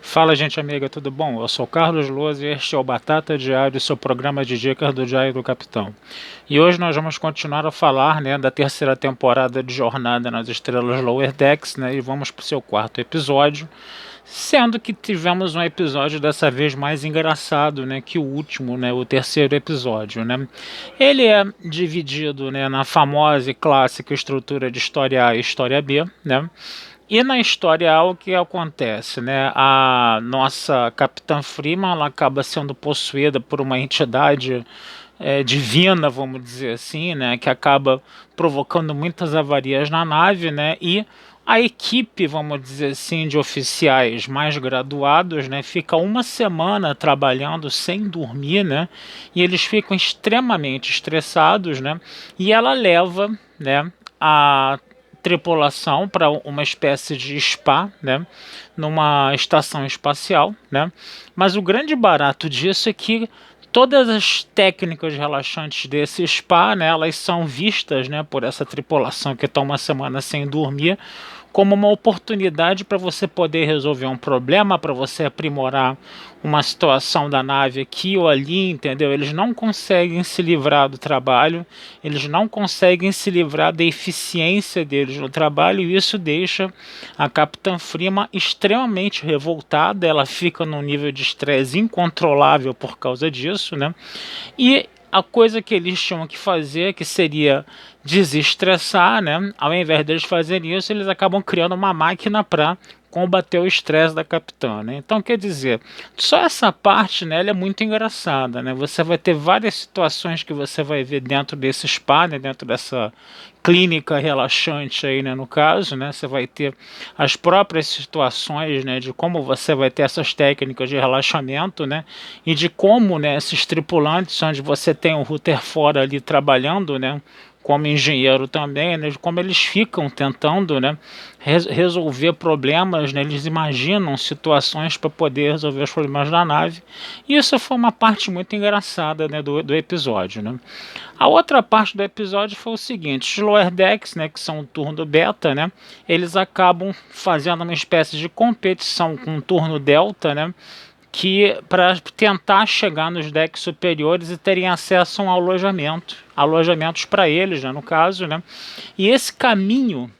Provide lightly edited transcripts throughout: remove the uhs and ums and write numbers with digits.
Fala, gente amiga, tudo bom? Eu sou Carlos Luz e este é o Batata Diário, seu programa de dicas do Diário do Capitão. E hoje nós vamos continuar a falar, da terceira temporada de Jornada nas Estrelas Lower Decks, e vamos para o seu quarto episódio, sendo que tivemos um episódio dessa vez mais engraçado, que o último, o terceiro episódio, Ele é dividido, na famosa e clássica estrutura de história A e história B, E na história A, o que acontece, A nossa Capitã Freeman, ela acaba sendo possuída por uma entidade divina, vamos dizer assim, que acaba provocando muitas avarias na nave, E a equipe, vamos dizer assim, de oficiais mais graduados, fica uma semana trabalhando sem dormir, E eles ficam extremamente estressados, E ela leva, a tripulação para uma espécie de spa, numa estação espacial, Mas o grande barato disso é que todas as técnicas relaxantes desse spa, elas são vistas, por essa tripulação que está uma semana sem dormir, como uma oportunidade para você poder resolver um problema, para você aprimorar uma situação da nave aqui ou ali, entendeu? Eles não conseguem se livrar do trabalho, eles não conseguem se livrar da eficiência deles no trabalho, e isso deixa a Capitã Freeman extremamente revoltada. Ela fica num nível de estresse incontrolável por causa disso, E a coisa que eles tinham que fazer, que seria desestressar, Ao invés deles fazerem isso, eles acabam criando uma máquina para combater o estresse da capitã, Então, quer dizer, só essa parte, ela é muito engraçada, Você vai ter várias situações que você vai ver dentro desse spa, dentro dessa clínica relaxante aí, no caso, Você vai ter as próprias situações, de como você vai ter essas técnicas de relaxamento, E de como, esses tripulantes, onde você tem o Rutherford ali trabalhando, como engenheiro também, de como eles ficam tentando, resolver problemas, eles imaginam situações para poder resolver os problemas da nave. E isso foi uma parte muito engraçada, do episódio, A outra parte do episódio foi o seguinte: os Lower Decks, que são o turno beta, eles acabam fazendo uma espécie de competição com o turno delta, que para tentar chegar nos decks superiores e terem acesso a um alojamentos para eles, no caso, E esse caminho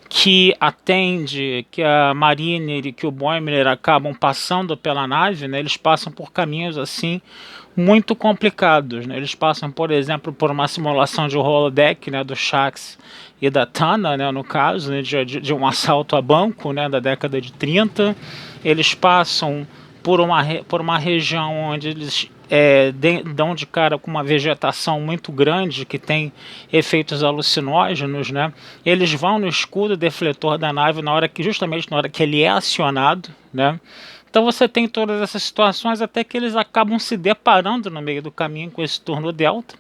que atende, que a Mariner e que o Boimler acabam passando pela nave, eles passam por caminhos assim muito complicados, Eles passam, por exemplo, por uma simulação de holodeck, do Shaxs e da Tana, no caso, de um assalto a banco, da década de 30. Eles passam por uma região onde eles dão de cara com uma vegetação muito grande que tem efeitos alucinógenos, Eles vão no escudo defletor da nave justamente na hora que ele é acionado, Então você tem todas essas situações até que eles acabam se deparando no meio do caminho com esse turno delta,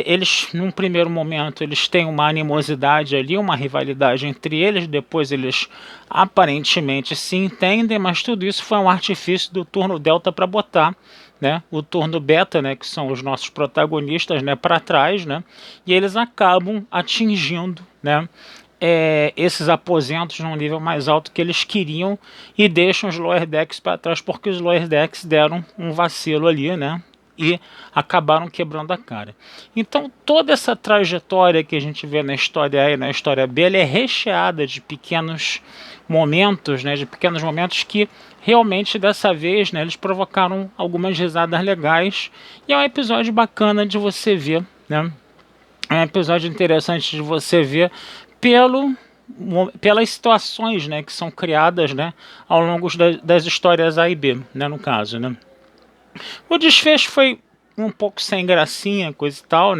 Eles, num primeiro momento, eles têm uma animosidade ali, uma rivalidade entre eles. Depois eles aparentemente se entendem, mas tudo isso foi um artifício do turno delta para botar, o turno beta, que são os nossos protagonistas, para trás, E eles acabam atingindo, esses aposentos num nível mais alto que eles queriam, e deixam os Lower Decks para trás porque os Lower Decks deram um vacilo ali, e acabaram quebrando a cara. Então toda essa trajetória que a gente vê na história A e na história B, ela é recheada de pequenos momentos, de pequenos momentos que realmente dessa vez, eles provocaram algumas risadas legais, e é um episódio bacana de você ver, É um episódio interessante de você ver pelas situações, que são criadas, ao longo das histórias A e B, no caso, O desfecho foi um pouco sem gracinha, coisa e tal,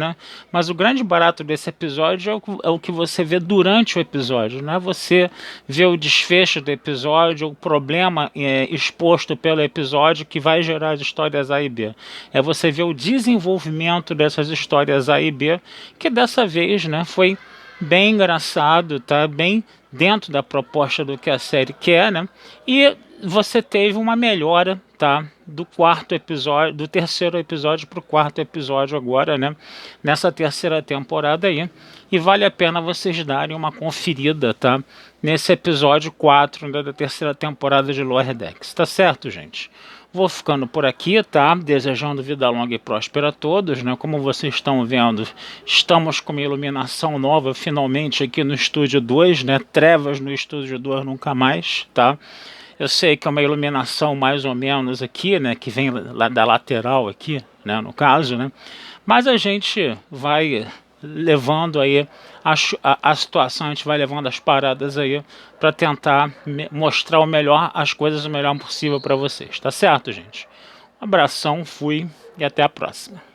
Mas o grande barato desse episódio é o que você vê durante o episódio, não é você ver o desfecho do episódio, o problema exposto pelo episódio que vai gerar as histórias A e B. É você ver o desenvolvimento dessas histórias A e B, que dessa vez, foi bem engraçado, tá bem dentro da proposta do que a série quer, E você teve uma melhora tá? Do quarto episódio, do terceiro episódio para o quarto episódio agora, né? Nessa terceira temporada aí. E vale a pena vocês darem uma conferida, tá? Nesse episódio 4, né, da terceira temporada de Lower Decks. Tá certo, gente? Vou ficando por aqui, tá? Desejando vida longa e próspera a todos, né? Como vocês estão vendo, estamos com uma iluminação nova finalmente aqui no Estúdio 2, né? Trevas no Estúdio 2 nunca mais, tá? Eu sei que é uma iluminação mais ou menos aqui, né? Que vem lá da lateral aqui, né? No caso, né? Mas a gente vai levando aí a situação, a gente vai levando as paradas aí para tentar mostrar o melhor, as coisas o melhor possível para vocês, tá certo, gente? Um abração, fui e até a próxima.